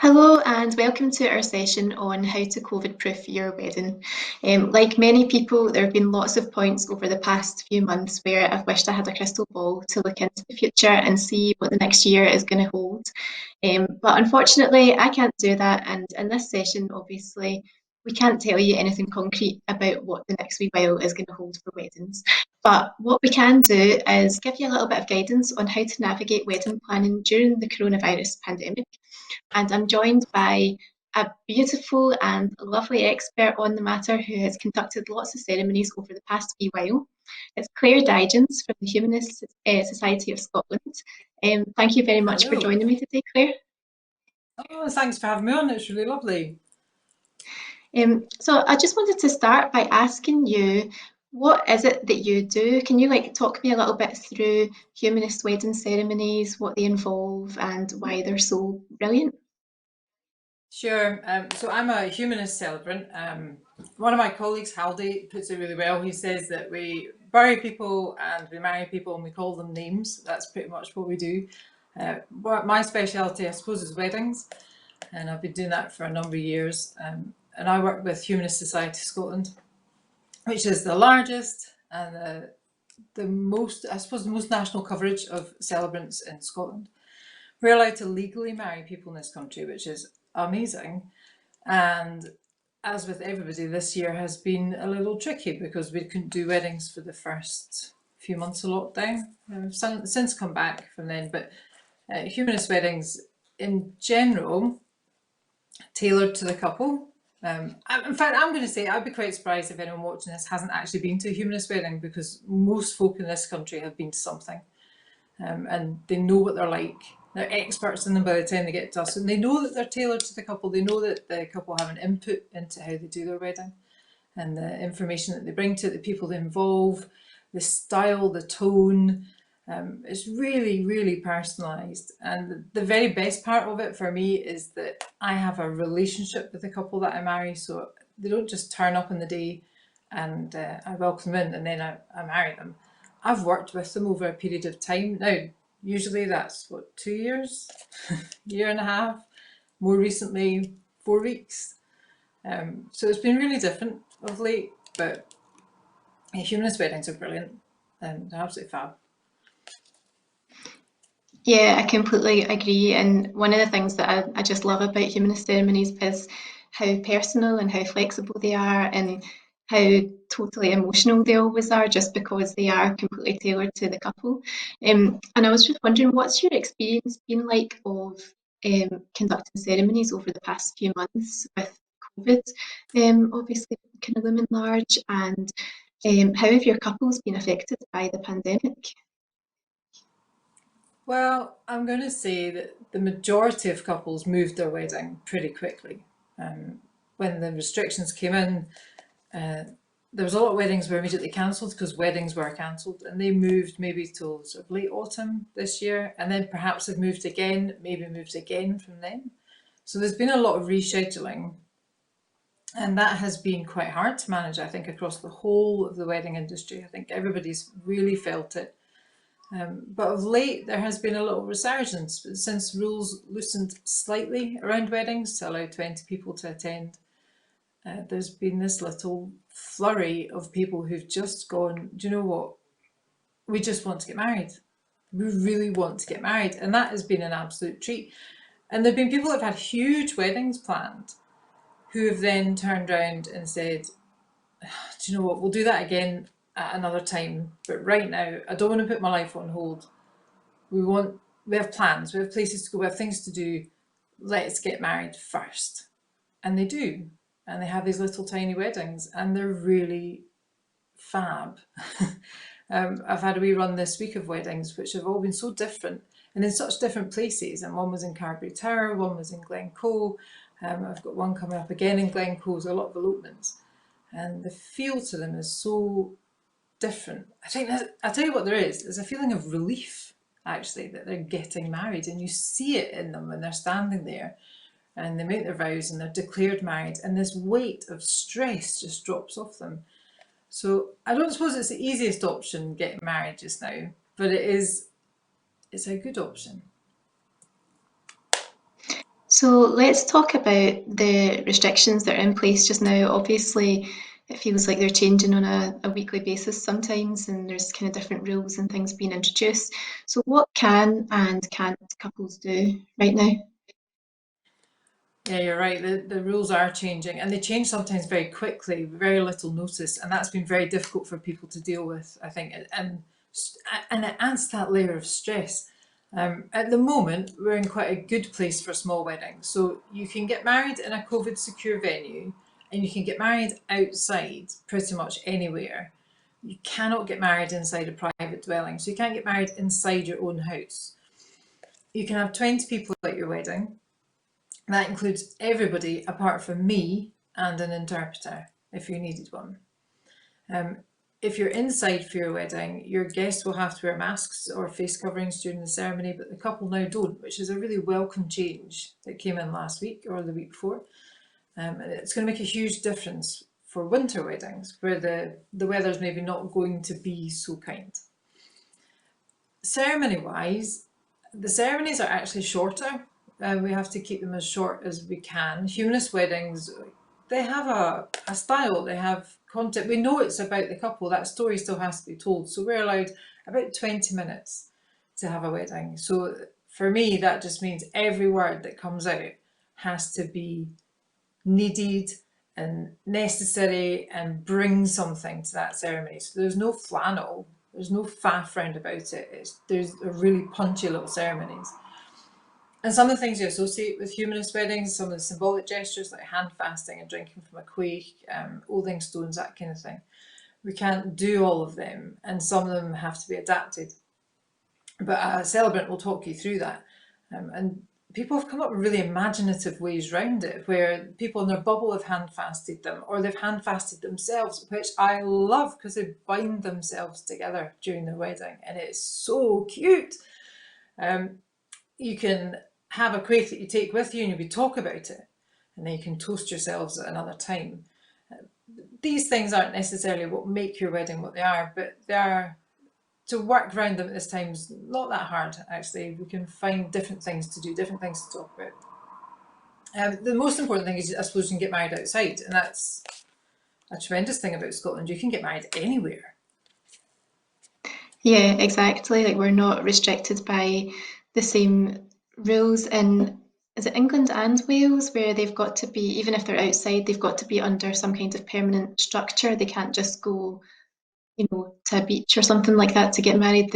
Hello and welcome to our session on how to COVID-proof your wedding. Like many people, there have been lots of points over the past few months where I've wished I had a crystal ball to look into the future and see what the next year is going to hold. But unfortunately, I can't do that. And in this session, obviously, we can't tell you anything concrete about what the next wee while is going to hold for weddings. But what we can do is give you a little bit of guidance on how to navigate wedding planning during the coronavirus pandemic, and I'm joined by a beautiful and lovely expert on the matter who has conducted lots of ceremonies over the past wee while. It's Claire Digance from the Humanist Society of Scotland. Thank you very much for Hello. joining me today, Claire. Oh, thanks for having me on. It's really lovely. So I just wanted to start by asking you, what is it that you do? Can you talk me a little bit through humanist wedding ceremonies, what they involve, and why they're so brilliant? Sure. So I'm a humanist celebrant. One of my colleagues, Haldy, puts it really well. He says that we bury people and we marry people and we call them names. That's pretty much what we do. But my speciality, I suppose, is weddings, and I've been doing that for a number of years. And I work with Humanist Society Scotland, which is the largest and the most, I suppose, the most national coverage of celebrants in Scotland. We're allowed to legally marry people in this country, which is amazing. And as with everybody, this year has been a little tricky because we couldn't do weddings for the first few months of lockdown. We've since come back from then, but humanist weddings in general, tailored to the couple. In fact, I'm going to say I'd be quite surprised if anyone watching this hasn't actually been to a humanist wedding, because most folk in this country have been to something. And they know what they're like. They're experts in them by the time they get to us, and they know that they're tailored to the couple. They know that the couple have an input into how they do their wedding, and the information that they bring to it, the people they involve, the style, the tone. It's really, really personalised. And the very best part of it for me is that I have a relationship with the couple that I marry. So they don't just turn up on the day and I welcome them in and then I marry them. I've worked with them over a period of time. Now, usually that's what, 2 years, year and a half, more recently, 4 weeks. So it's been really different of late, but humanist weddings are brilliant and they're absolutely fab. Yeah, I completely agree. And one of the things that I just love about humanist ceremonies is how personal and how flexible they are, and how totally emotional they always are, just because they are completely tailored to the couple. And I was just wondering, what's your experience been like of conducting ceremonies over the past few months with COVID, obviously kind of looming large, and how have your couples been affected by the pandemic? Well, I'm going to say that the majority of couples moved their wedding pretty quickly. When the restrictions came in, uh, there was a lot of weddings were immediately cancelled because weddings were cancelled, and they moved maybe till sort of late autumn this year, and then perhaps they've moved again, maybe moved again from then. So there's been a lot of rescheduling, and that has been quite hard to manage, I think, across the whole of the wedding industry. I think everybody's really felt it. But of late, there has been a little resurgence since rules loosened slightly around weddings to allow 20 people to attend. There's been this little flurry of people who've just gone, do you know what? We just want to get married. We really want to get married. And that has been an absolute treat. And there have been people that have had huge weddings planned who have then turned around and said, do you know what? We'll do that again at another time. But right now, I don't want to put my life on hold. We have plans, we have places to go, we have things to do. Let's get married first. And they do. And they have these little tiny weddings and they're really fab. I've had a wee run this week of weddings, which have all been so different and in such different places. And one was in Carberry Tower, one was in Glencoe. I've got one coming up again in Glencoe. There's a lot of elopements. And the feel to them is so different. I think I'll tell you what there is. There's a feeling of relief, actually, that they're getting married, and you see it in them when they're standing there and they make their vows and they're declared married, and this weight of stress just drops off them. So I don't suppose it's the easiest option, getting married just now, but it's a good option. So let's talk about the restrictions that are in place just now. Obviously, it feels like they're changing on a weekly basis sometimes, and there's kind of different rules and things being introduced. So, what can and can't couples do right now? Yeah, you're right. The rules are changing and they change sometimes very quickly, very little notice. And that's been very difficult for people to deal with, I think. And it adds that layer of stress. At the moment, we're in quite a good place for small weddings. So you can get married in a COVID secure venue and you can get married outside pretty much anywhere. You cannot get married inside a private dwelling. So you can't get married inside your own house. You can have 20 people at your wedding. That includes everybody apart from me and an interpreter if you needed one. Um, if you're inside for your wedding, your guests will have to wear masks or face coverings during the ceremony, but the couple now don't, which is a really welcome change that came in last week or the week before. It's going to make a huge difference for winter weddings where the weather's maybe not going to be so kind. Ceremony wise, the ceremonies are actually shorter. We have to keep them as short as we can. Humanist weddings, they have a style, they have content. We know it's about the couple, that story still has to be told. So we're allowed about 20 minutes to have a wedding. So for me, that just means every word that comes out has to be needed and necessary and bring something to that ceremony. So there's no flannel, there's no faff round about it. There's a really punchy little ceremonies. And some of the things you associate with humanist weddings, some of the symbolic gestures like hand fasting and drinking from a quaich, oathing stones, that kind of thing. We can't do all of them, and some of them have to be adapted. But a celebrant will talk you through that. And people have come up with really imaginative ways around it, where people in their bubble have hand fasted them, or they've hand fasted themselves, which I love because they bind themselves together during their wedding, and it's so cute. Um, you can have a quaich that you take with you and you talk about it, and then you can toast yourselves at another time. These things aren't necessarily what make your wedding what they are, but they are. To work around them at this time is not that hard, actually. We can find different things to do, different things to talk about. The most important thing is, I suppose, you can get married outside, and that's a tremendous thing about Scotland. You can get married anywhere. Yeah, exactly. Like we're not restricted by the same rules in, is it England and Wales, where they've got to be, even if they're outside, they've got to be under some kind of permanent structure. They can't just go, to a beach or something like that to get married.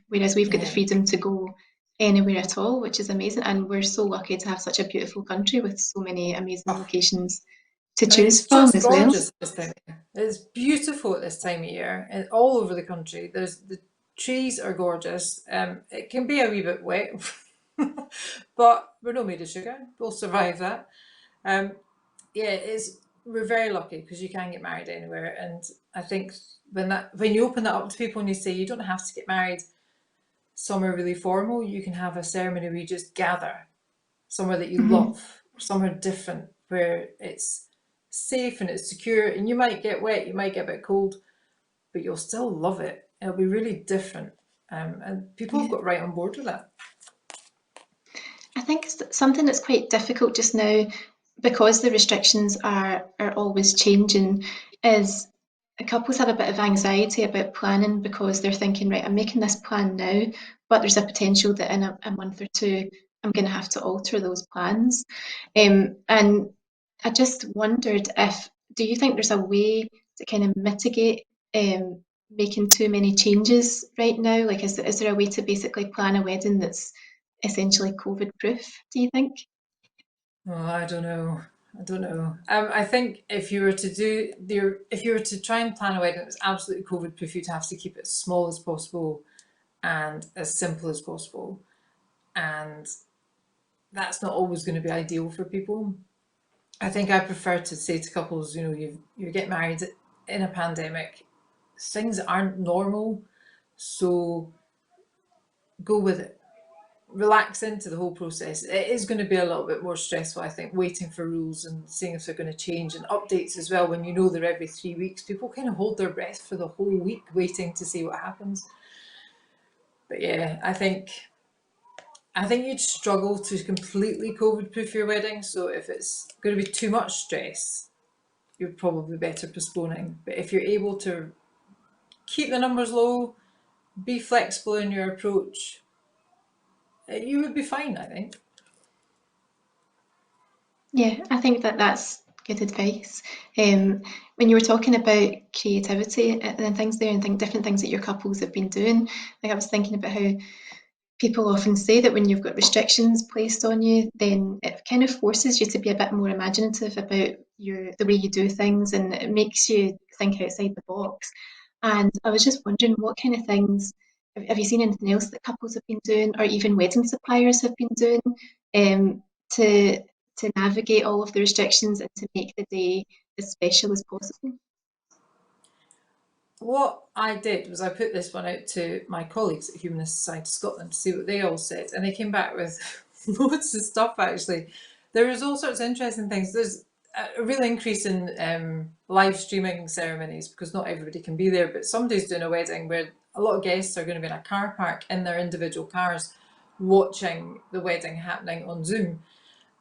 Whereas we've got the Yeah. freedom to go anywhere at all, which is amazing. And we're so lucky to have such a beautiful country with so many amazing Oh, locations to I mean, choose it's from just as well. gorgeous this time of year. It's beautiful at this time of year, and all over the country. There's the trees are gorgeous. It can be a wee bit wet, but we're not made of sugar. We'll survive that. Um, yeah, it's we're very lucky because you can get married anywhere, and I think when you open that up to people and you say you don't have to get married somewhere really formal, you can have a ceremony where you just gather somewhere that you Mhm. love, somewhere different where it's safe and it's secure, and you might get wet, you might get a bit cold, but you'll still love it. It'll be really different, and people have Yeah. got right on board with that. I think something that's quite difficult just now, because the restrictions are always changing, is couples have a bit of anxiety about planning because they're thinking, right, I'm making this plan now, but there's a potential that in a month or two I'm going to have to alter those plans. And I just wondered if, do you think there's a way to kind of mitigate making too many changes right now? Like, is there a way to basically plan a wedding that's essentially COVID proof, do you think? Oh, I don't know. I don't know. I think if you were to if you were to try and plan a wedding that's absolutely COVID proof, you'd have to keep it as small as possible and as simple as possible. And that's not always going to be ideal for people. I think I prefer to say to couples, you get married in a pandemic, things aren't normal, so go with it. Relax into the whole process. It is going to be a little bit more stressful, I think, waiting for rules and seeing if they're going to change and updates as well. When you know they're every 3 weeks, people kind of hold their breath for the whole week waiting to see what happens. But yeah, I think I think you'd struggle to completely COVID proof your wedding. So if it's going to be too much stress, you're probably better postponing. But if you're able to keep the numbers low, be flexible in your approach, you would be fine, I think. Yeah, I think that that's good advice. When you were talking about creativity and things there, and think different things that your couples have been doing, like I was thinking about how people often say that when you've got restrictions placed on you, then it kind of forces you to be a bit more imaginative about the way you do things, and it makes you think outside the box. And I was just wondering what kind of things have you seen anything else that couples have been doing, or even wedding suppliers have been doing, um, to navigate all of the restrictions and to make the day as special as possible? What I did was I put this one out to my colleagues at Humanist Society Scotland to see what they all said, and they came back with loads of stuff actually. There was all sorts of interesting things. There's a real increase in live streaming ceremonies because not everybody can be there, but somebody's doing a wedding where a lot of guests are going to be in a car park in their individual cars watching the wedding happening on Zoom,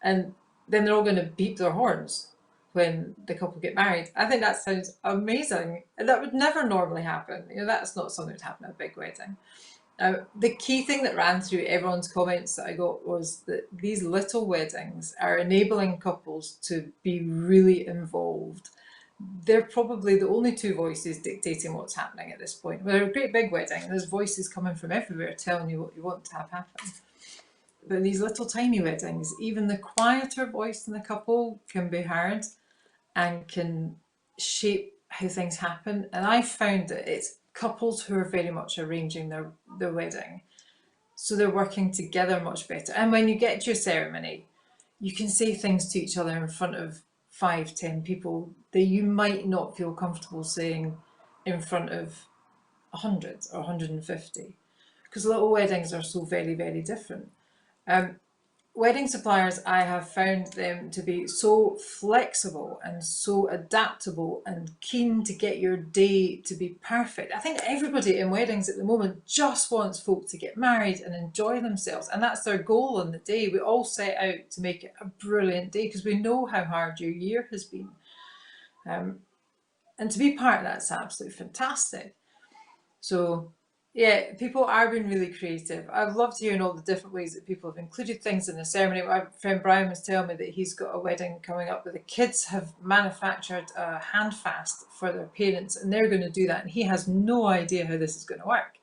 and then they're all going to beep their horns when the couple get married. I think that sounds amazing. That would never normally happen. You know, that's not something that would happen at a big wedding. The key thing that ran through everyone's comments that I got was that these little weddings are enabling couples to be really involved. They're probably the only two voices dictating what's happening at this point. We're a great big wedding, and there's voices coming from everywhere telling you what you want to have happen. But these little tiny weddings, even the quieter voice in the couple can be heard and can shape how things happen. And I found that it's couples who are very much arranging their wedding. So they're working together much better. And when you get to your ceremony, you can say things to each other in front of 5, 10 people that you might not feel comfortable saying in front of 100 or 150. Because little weddings are so very, very different. Um, Wedding suppliers, I have found them to be so flexible and so adaptable and keen to get your day to be perfect. I think everybody in weddings at the moment just wants folk to get married and enjoy themselves, and that's their goal on the day. We all set out to make it a brilliant day because we know how hard your year has been. Um, and to be part of that's absolutely fantastic. So yeah, people are being really creative. I've loved hearing all the different ways that people have included things in the ceremony. My friend Brian was telling me that he's got a wedding coming up where the kids have manufactured a handfast for their parents and they're going to do that. And he has no idea how this is going to work.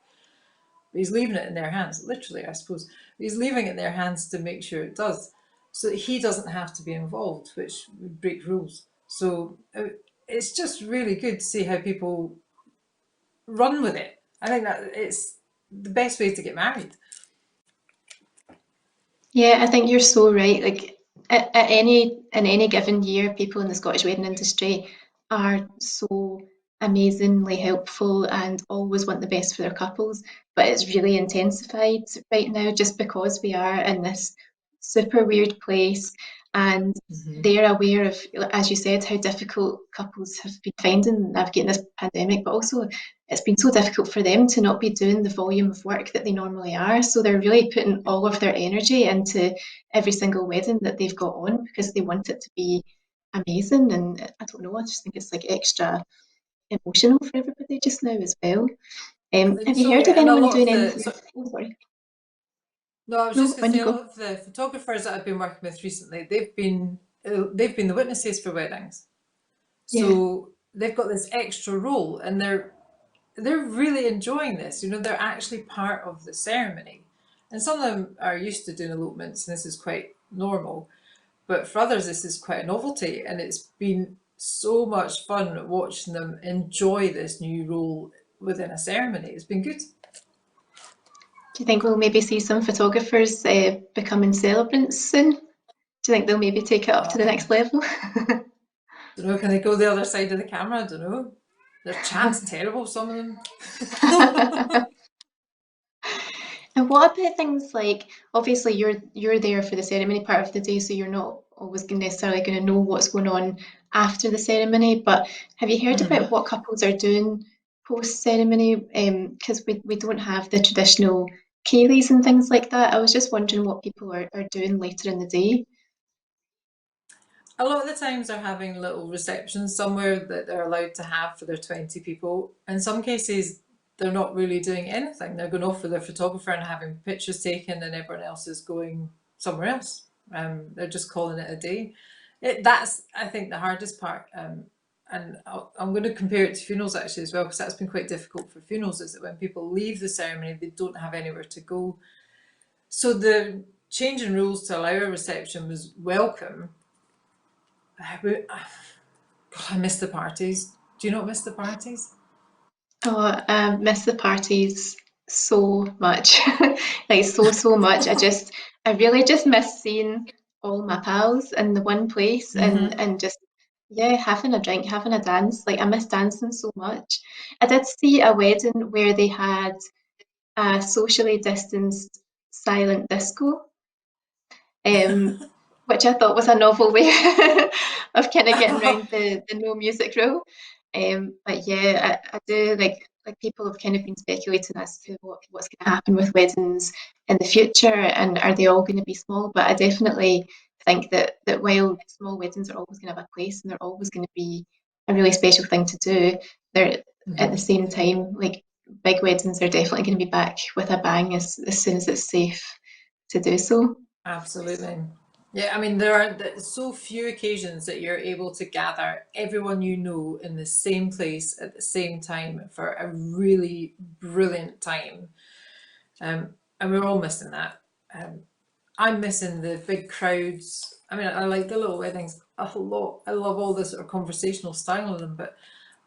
But he's leaving it in their hands, literally, I suppose. But he's leaving it in their hands to make sure it does, so that he doesn't have to be involved, which would break rules. So it's just really good to see how people run with it. I think that it's the best way to get married. Yeah, I think you're so right. Like at any in any given year, people in the Scottish wedding industry are so amazingly helpful and always want the best for their couples. But it's really intensified right now just because we are in this super weird place, and Mm-hmm. they're aware of, as you said, how difficult couples have been finding navigating this pandemic, but also it's been so difficult for them to not be doing the volume of work that they normally are. So they're really putting all of their energy into every single wedding that they've got on because they want it to be amazing. And I don't know, I just think it's like extra emotional for everybody just now as well. I think Have you so, heard of yeah. And a anyone lot of doing the anything? so, Oh, sorry. no, I was just No, going to on say you a go. lot of the photographers that I've been working with recently, they've been the witnesses for weddings, Yeah. so they've got this extra role, and they're really enjoying this. You know, they're actually part of the ceremony, and some of them are used to doing elopements, and this is quite normal. But for others, this is quite a novelty, and it's been so much fun watching them enjoy this new role within a ceremony. It's been good. Do you think we'll maybe see some photographers becoming celebrants soon? Do you think they'll maybe take it up to the Uh, next level? don't know, can they go the other side of the camera? I don't know. Their chat's terrible, some of them. And what about things like, obviously you're there for the ceremony part of the day, so you're not always necessarily going to know what's going on after the ceremony. But have you heard Mhm. about what couples are doing post ceremony? Because we don't have the traditional Kayleys and things like that. I was just wondering what people are doing later in the day. A lot of the times they're having little receptions somewhere that they're allowed to have for their 20 people. In some cases, they're not really doing anything. They're going off with their photographer and having pictures taken, and everyone else is going somewhere else. They're just calling it a day. That's, I think, the hardest part. And I'm going to compare it to funerals actually as well, because that's been quite difficult for funerals, is that when people leave the ceremony, they don't have anywhere to go. So the change in rules to allow a reception was welcome. God, I miss the parties. Do you not miss the parties? Oh, I miss the parties so much. Like so much. I really just miss seeing all my pals in the one place Mm-hmm. and just yeah, having a drink, having a dance. Like I miss dancing so much. I did see a wedding where they had a socially distanced silent disco, which I thought was a novel way of kind of getting around the no music rule. But yeah, I do like people have kind of been speculating as to what's going to happen with weddings in the future and are they all going to be small? But I definitely think that while small weddings are always going to have a place and they're always going to be a really special thing to do, they're at the Mm-hmm. same time like big weddings are definitely going to be back with a bang as soon as it's safe to do so. Absolutely. Yeah, I mean, there are so few occasions that you're able to gather everyone you know in the same place at the same time for a really brilliant time. And we're all missing that. Um, I'm missing the big crowds. I mean, I like the little weddings a lot. I love all the sort of conversational style of them, but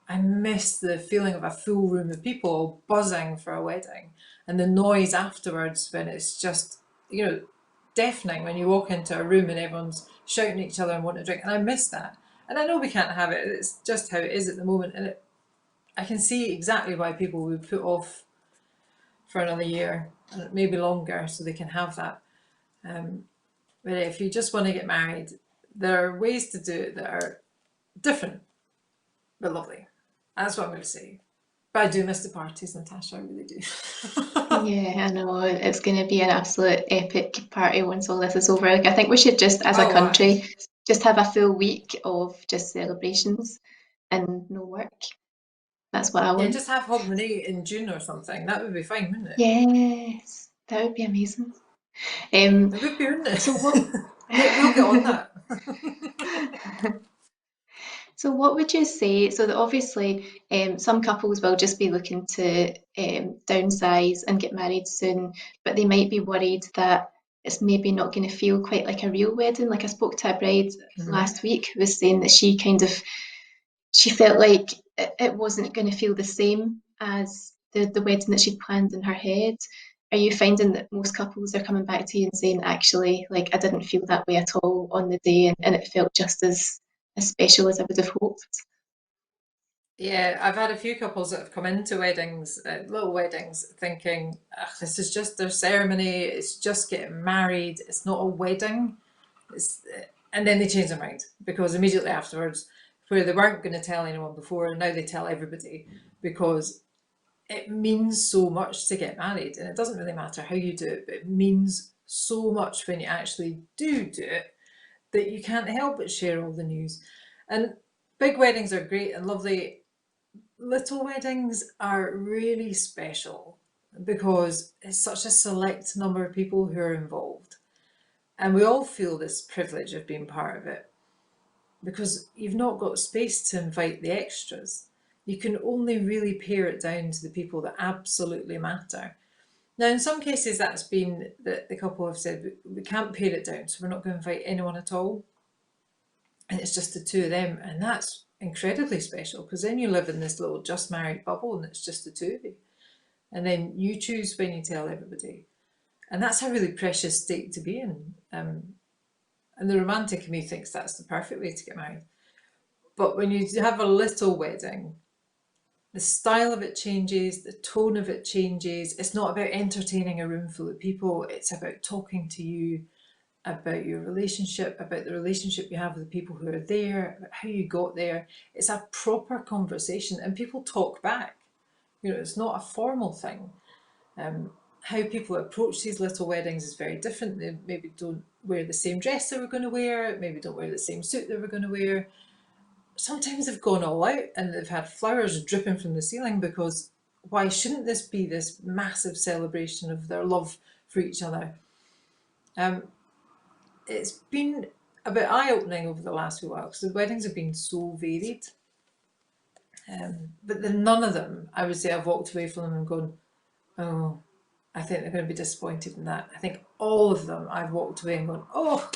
I miss the feeling of a full room of people buzzing for a wedding and the noise afterwards when it's just, deafening when you walk into a room and everyone's shouting at each other and wanting to drink. And I miss that. And I know we can't have it. It's just how it is at the moment. And I can see exactly why people would put off for another year, maybe longer, so they can have that. Um, but if you just want to get married, there are ways to do it that are different but lovely. That's what I'm going to say. But I do miss the parties, Natasha. I really do. Yeah, I know it's going to be an absolute epic party once all this is over. Like, I think we should just, as a Oh, why? country, just have a full week of just celebrations and no work. That's what I Yeah, want. just have Hogmanay in June or something. That would be fine, wouldn't it? Yes, that would be amazing. Um, It would be, wouldn't so what? it? We'll get on that. So what would you say? So that obviously, some couples will just be looking to downsize and get married soon, but they might be worried that it's maybe not going to feel quite like a real wedding. Like I spoke to a bride Mm-hmm. last week who was saying that she felt like it wasn't going to feel the same as the wedding that she'd planned in her head. Are you finding that most couples are coming back to you and saying, actually, like I didn't feel that way at all on the day, and it felt just as special as I would have hoped? Yeah, I've had a few couples that have come into weddings, little weddings, thinking, "Ugh, this is just their ceremony. It's just getting married. It's not a wedding." And then they change their mind because immediately afterwards, where they weren't going to tell anyone before, now they tell everybody because it means so much to get married, and it doesn't really matter how you do it, but it means so much when you actually do it that you can't help but share all the news. And big weddings are great and lovely. Little weddings are really special because it's such a select number of people who are involved. And we all feel this privilege of being part of it because you've not got space to invite the extras. You can only really pare it down to the people that absolutely matter. Now, in some cases, that's been that the couple have said, we can't pare it down, so we're not going to invite anyone at all. And it's just the two of them. And that's incredibly special because then you live in this little just married bubble and it's just the two of you. And then you choose when you tell everybody. And that's a really precious state to be in. And the romantic in me thinks that's the perfect way to get married. But when you have a little wedding, the style of it changes, the tone of it changes. It's not about entertaining a room full of people, it's about talking to you about your relationship, about the relationship you have with the people who are there, about how you got there. It's a proper conversation and people talk back. It's not a formal thing. Um, how people approach these little weddings is very different. They maybe don't wear the same dress they were going to wear, maybe don't wear the same suit they were going to wear. Sometimes they've gone all out and they've had flowers dripping from the ceiling, because why shouldn't this be this massive celebration of their love for each other? Um, it's been a bit eye-opening over the last few while because the weddings have been so varied. But then none of them, I would say, I've walked away from them and gone, oh, I think they're going to be disappointed in that. I think all of them I've walked away and gone, oh,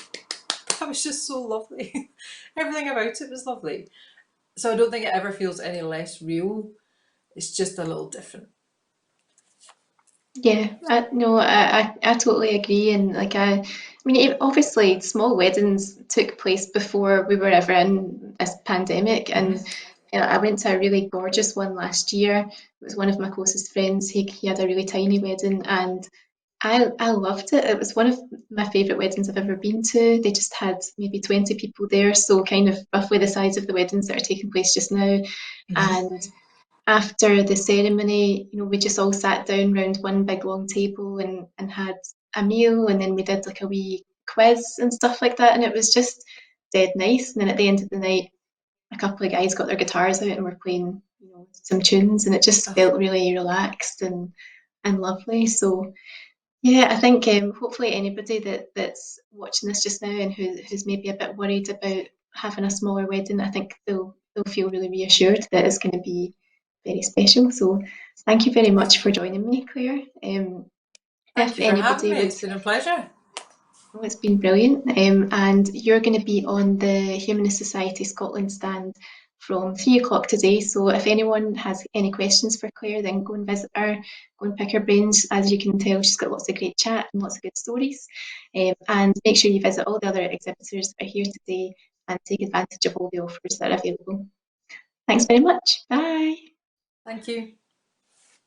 that was just so lovely. Everything about it was lovely. So I don't think it ever feels any less real. It's just a little different. Yeah, no, I totally agree. And like, I mean, obviously, small weddings took place before we were ever in this pandemic. And Mm-hmm. I went to a really gorgeous one last year. It was one of my closest friends. He had a really tiny wedding, and I loved it. It was one of my favourite weddings I've ever been to. They just had maybe 20 people there, so kind of roughly the size of the weddings that are taking place just now. Mm-hmm. And after the ceremony, we just all sat down round one big long table and had a meal, and then we did like a wee quiz and stuff like that, and it was just dead nice. And then at the end of the night, a couple of guys got their guitars out and were playing, some tunes, and it just Oh, felt really relaxed and lovely. So yeah, I think hopefully anybody that's watching this just now and who's maybe a bit worried about having a smaller wedding, I think they'll feel really reassured that it's going to be very special. So thank you very much for joining me, Claire. thank If you for having anybody me. would, It's been a pleasure. well, it's been brilliant. And you're going to be on the Humanist Society Scotland stand from 3 o'clock today. So if anyone has any questions for Claire, then go and visit her, go and pick her brains. As you can tell, she's got lots of great chat and lots of good stories. And make sure you visit all the other exhibitors that are here today and take advantage of all the offers that are available. Thanks very much. Bye. Thank you.